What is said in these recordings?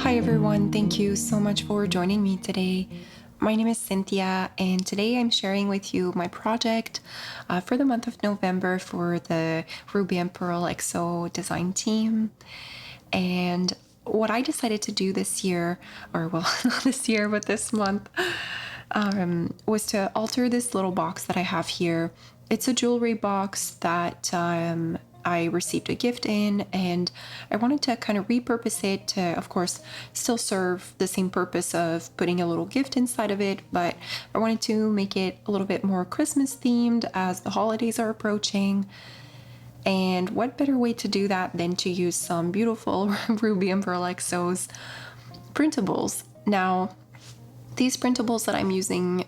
Hi everyone, thank you so much for joining me today. My name is Cynthia, and today I'm sharing with you my project for the month of November for the Ruby and Pearl XO design team. And what I decided to do this year, or well, not this year, but this month, was to alter this little box that I have here. It's a jewelry box that I received a gift in, and I wanted to kind of repurpose it to, of course, still serve the same purpose of putting a little gift inside of it, but I wanted to make it a little bit more Christmas themed as the holidays are approaching. And what better way to do that than to use some beautiful Ruby and Pearl XO's printables. Now, these printables that I'm using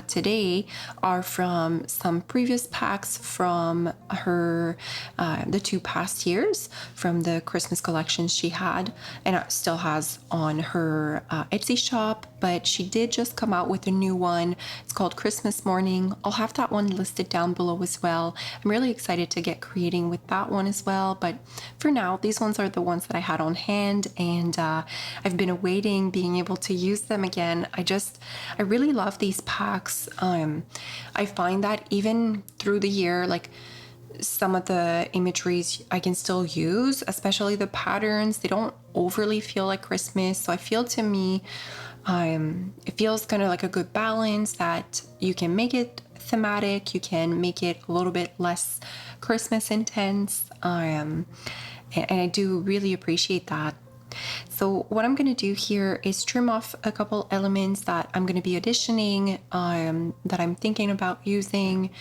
today are from some previous packs from her, the 2 past years from the Christmas collections she had and still has on her Etsy shop, but she did just come out with a new one. It's called Christmas Morning. I'll have that one listed down below as well. I'm really excited to get creating with that one as well, but for now, these ones are the ones that I had on hand, and I've been awaiting being able to use them again. I really love these packs. I find that even through the year, like some of the imageries I can still use, especially the patterns, they don't overly feel like Christmas. So I feel to me, it feels kind of like a good balance that you can make it thematic, you can make it a little bit less Christmas intense. And I do really appreciate that. So what I'm going to do here is trim off a couple elements that I'm going to be auditioning, that I'm thinking about using,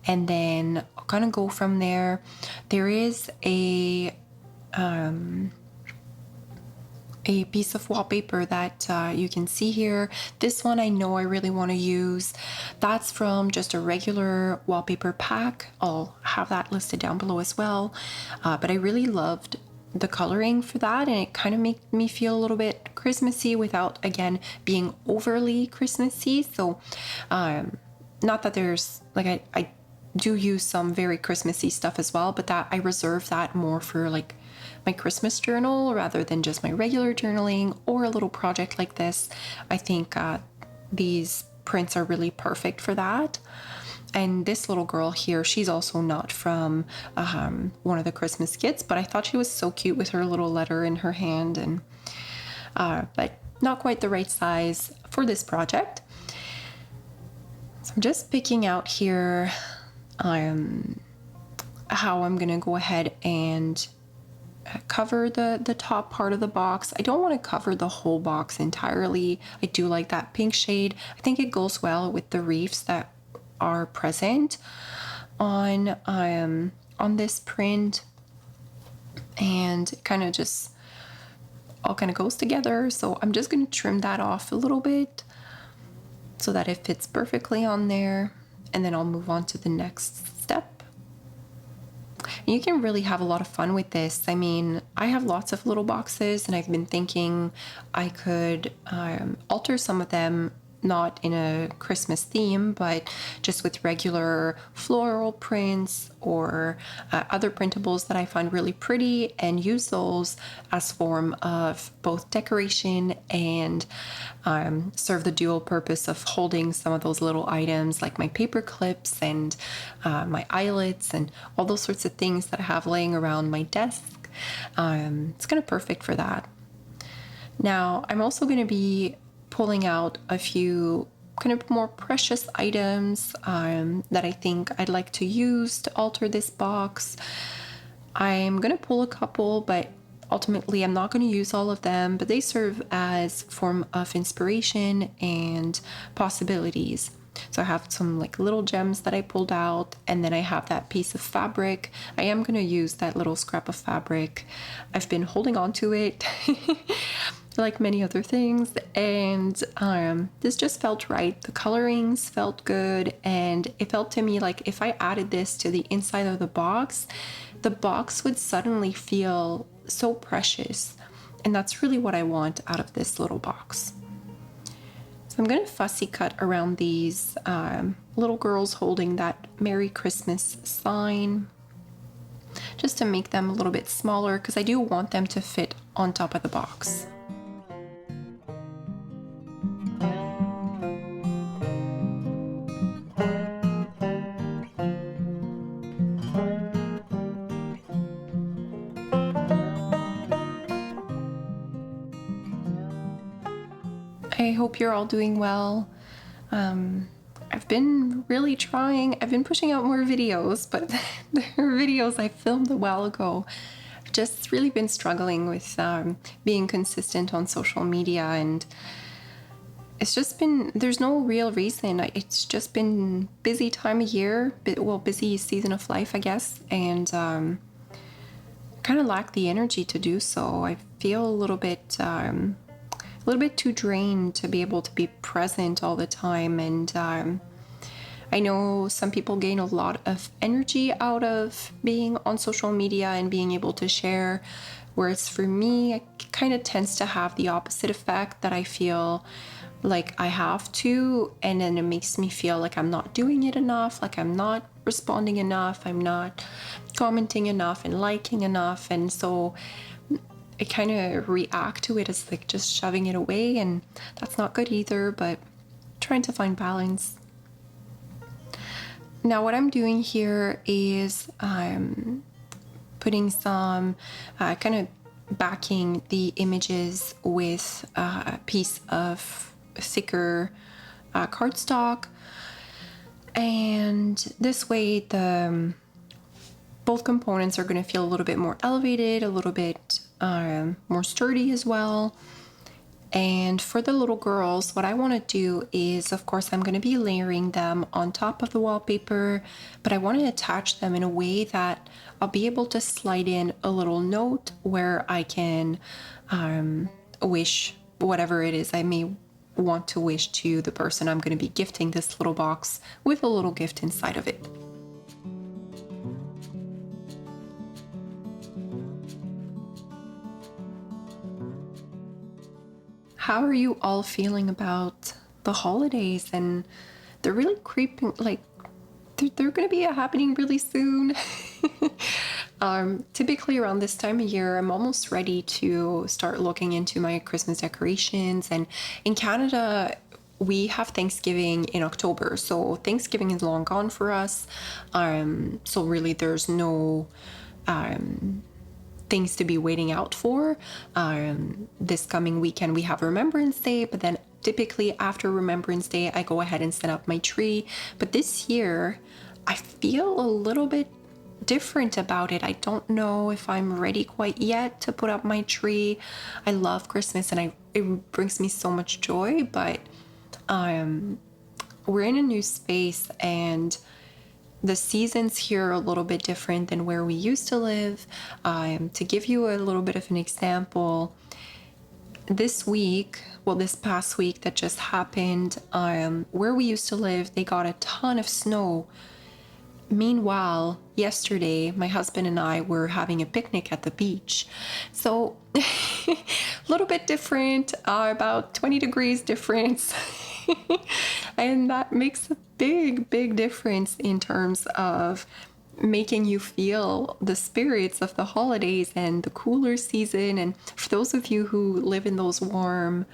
and then I'll kind of go from there. There is a piece of wallpaper that you can see here. This one I know I really want to use. That's from just a regular wallpaper pack. I'll have that listed down below as well. But I really loved the coloring for that, and it kind of made me feel a little bit Christmassy without, again, being overly Christmassy. So not that there's like I do use some very Christmassy stuff as well, but that I reserve that more for like my Christmas journal rather than just my regular journaling or a little project like this. I think these prints are really perfect for that. And this little girl here, she's also not from one of the Christmas kits, but I thought she was so cute with her little letter in her hand, and but not quite the right size for this project. So I'm just picking out here how I'm gonna go ahead and cover the top part of the box. I don't want to cover the whole box entirely. I do like that pink shade. I think it goes well with the reefs that are present on this print, and it kind of just all kind of goes together. So I'm just going to trim that off a little bit so that it fits perfectly on there, and then I'll move on to the next step. And you can really have a lot of fun with this. I mean, I have lots of little boxes, and I've been thinking I could alter some of them, not in a Christmas theme, but just with regular floral prints or other printables that I find really pretty, and use those as form of both decoration and serve the dual purpose of holding some of those little items like my paper clips and my eyelets and all those sorts of things that I have laying around my desk. It's kind of perfect for that. Now, I'm also going to be pulling out a few kind of more precious items that I think I'd like to use to alter this box. I'm going to pull a couple, but ultimately I'm not going to use all of them, but they serve as form of inspiration and possibilities. So I have some like little gems that I pulled out, and then I have that piece of fabric. I am going to use that little scrap of fabric. I've been holding on to it like many other things, and this just felt right. The colorings felt good, and it felt to me like if I added this to the inside of the box would suddenly feel so precious, and that's really what I want out of this little box. So I'm going to fussy cut around these little girls holding that Merry Christmas sign, just to make them a little bit smaller, because I do want them to fit on top of the box. I hope you're all doing well. I've been really trying. I've been pushing out more videos, but they're videos I filmed a while ago. I've just really been struggling with being consistent on social media, and it's just been, there's no real reason. It's just been busy time of year, busy season of life, I guess, and kind of lack the energy to do so. I feel a little bit too drained to be able to be present all the time. And I know some people gain a lot of energy out of being on social media and being able to share, whereas for me, it kind of tends to have the opposite effect, that I feel like I have to, and then it makes me feel like I'm not doing it enough, like I'm not responding enough, I'm not commenting enough and liking enough. And so I kind of react to it as like just shoving it away, and that's not good either, but trying to find balance. Now what I'm doing here is I'm putting some kind of backing the images with a piece of thicker cardstock, and this way the both components are going to feel a little bit more elevated, a little bit more sturdy as well. And for the little girls, what I want to do is, of course, I'm going to be layering them on top of the wallpaper, but I want to attach them in a way that I'll be able to slide in a little note where I can wish whatever it is I may want to wish to the person I'm going to be gifting this little box with a little gift inside of it. How are you all feeling about the holidays? And they're really creeping, like they're going to be happening really soon. Typically around this time of year, I'm almost ready to start looking into my Christmas decorations. And in Canada, we have Thanksgiving in October, so Thanksgiving is long gone for us. So really there's no things to be waiting out for. This coming weekend we have Remembrance Day, but then typically after Remembrance Day I go ahead and set up my tree. But this year I feel a little bit different about it. I don't know if I'm ready quite yet to put up my tree. I love Christmas and it brings me so much joy, but we're in a new space and the seasons here are a little bit different than where we used to live. To give you a little bit of an example, this past week that just happened, where we used to live, they got a ton of snow. Meanwhile, yesterday, my husband and I were having a picnic at the beach. So a little bit different, about 20 degrees difference. And that makes a big difference in terms of making you feel the spirits of the holidays and the cooler season. And for those of you who live in those warmer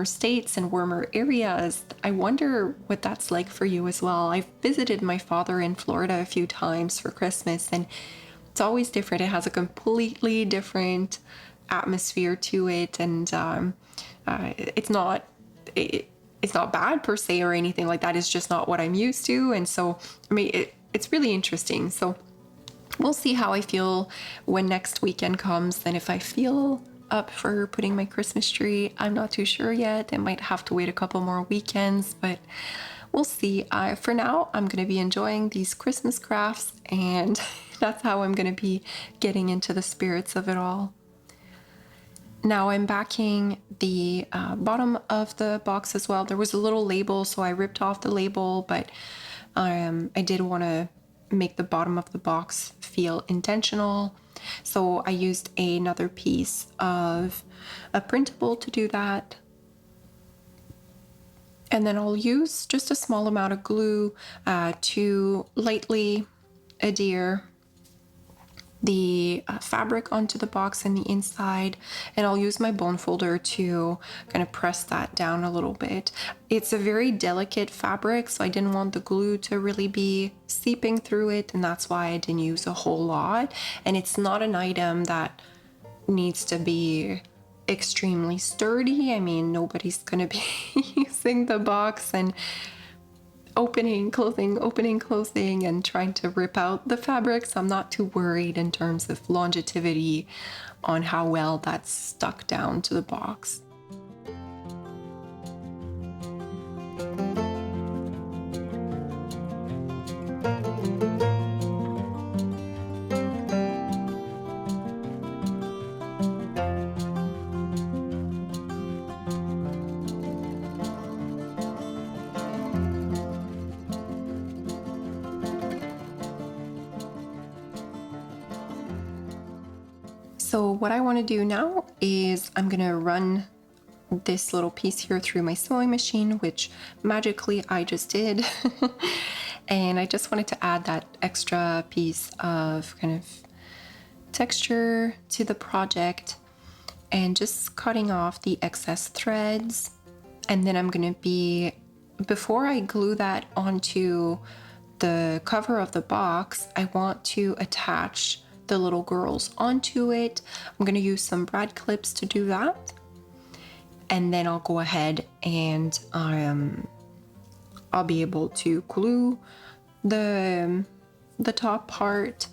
states and warmer areas, I wonder what that's like for you as well. I've visited my father in Florida a few times for Christmas, and it's always different. It has a completely different atmosphere to it, and it's not bad per se or anything like that. It's just not what I'm used to. And so, I mean, it's really interesting. So we'll see how I feel when next weekend comes. And if I feel up for putting my Christmas tree, I'm not too sure yet. I might have to wait a couple more weekends, but we'll see. For now, I'm going to be enjoying these Christmas crafts, and that's how I'm going to be getting into the spirits of it all. Now I'm backing the bottom of the box as well. There was a little label, so I ripped off the label, but I did want to make the bottom of the box feel intentional. So I used another piece of a printable to do that. And then I'll use just a small amount of glue to lightly adhere the fabric onto the box and the inside, and I'll use my bone folder to kind of press that down a little bit. It's a very delicate fabric, so I didn't want the glue to really be seeping through it, and that's why I didn't use a whole lot. And it's not an item that needs to be extremely sturdy. I mean, nobody's gonna be using the box and opening, closing, and trying to rip out the fabric. So I'm not too worried in terms of longevity on how well that's stuck down to the box. So what I want to do now is I'm going to run this little piece here through my sewing machine, which magically I just did. And I just wanted to add that extra piece of kind of texture to the project and just cutting off the excess threads. And then I'm going to be, before I glue that onto the cover of the box, I want to attach the little girls onto it. I'm going to use some brad clips to do that. And then I'll go ahead and I'll be able to glue the top part.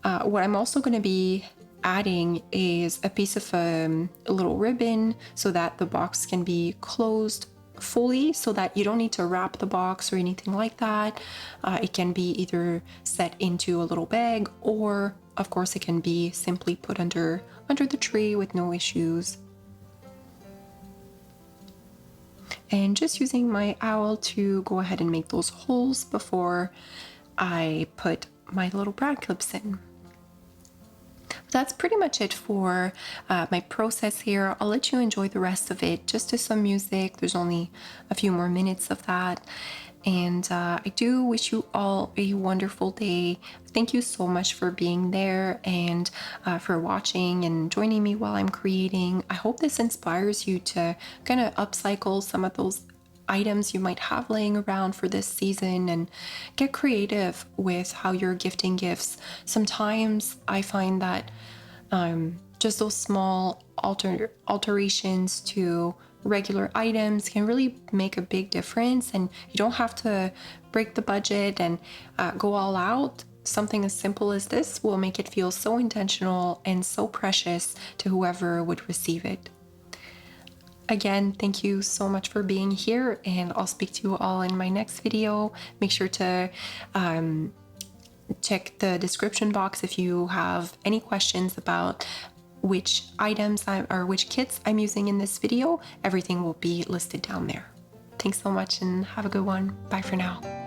What I'm also going to be adding is a piece of a little ribbon so that the box can be closed fully, so that you don't need to wrap the box or anything like that. It can be either set into a little bag, or of course it can be simply put under the tree with no issues. And just using my owl to go ahead and make those holes before I put my little brad clips in. That's pretty much it for my process here. I'll let you enjoy the rest of it just to some music. There's only a few more minutes of that. And I do wish you all a wonderful day. Thank you so much for being there and for watching and joining me while I'm creating. I hope this inspires you to kind of upcycle some of those items you might have laying around for this season and get creative with how you're gifting gifts. Sometimes I find that just those small alterations to regular items can really make a big difference, and you don't have to break the budget and go all out. Something as simple as this will make it feel so intentional and so precious to whoever would receive it. Again, thank you so much for being here, and I'll speak to you all in my next video. Make sure to check the description box if you have any questions about which items or which kits I'm using in this video. Everything will be listed down there. Thanks so much and have a good one. Bye for now.